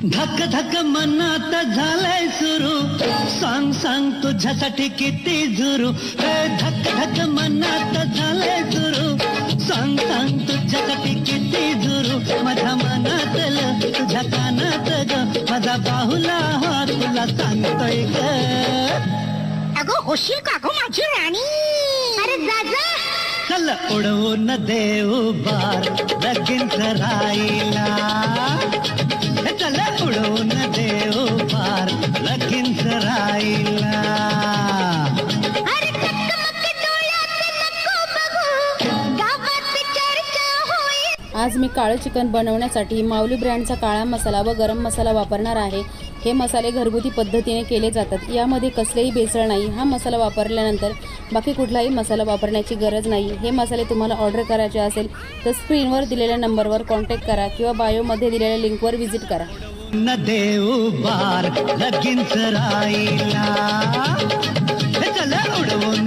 धक धक मनात झालंय सुरू, सांग सांग तुझ्यासाठी किती जुरू. धक धक मनात झालंय सुरू, सांग सांग तुझ्यासाठी किती जुरू. माझ्या मनातलं तुझ्या कानात ग, माझा बाहुला हा तुला सांगतोय ग. अगं होशील का गं माझी राणी? अरे जा चल उडवून देऊ बार लगीन करायला. चल उडवून देऊ बार लगीन करायला. अरे टकमक डोळ्यात नको बघू, गावात चर्चा होईल. आज मी काळं चिकन बनवण्यासाठी माऊली ब्रँडचा काळा मसाला व गरम मसाला वापरणार आहे. हे मसाले घरगुती पद्धतीने केले जातात. यामध्ये कसलेही भेसळ नाही. हा मसाला वापरल्यानंतर बाकी कुठलाही मसाला वापरण्याची गरज नाही. हे मसाले तुम्हाला ऑर्डर करायचे असेल तर स्क्रीनवर दिलेल्या नंबरवर कॉन्टॅक्ट करा किंवा बायोमध्ये दिलेल्या लिंकवर व्हिजिट करा. न देऊ बार लगीन करायला. चल उडवून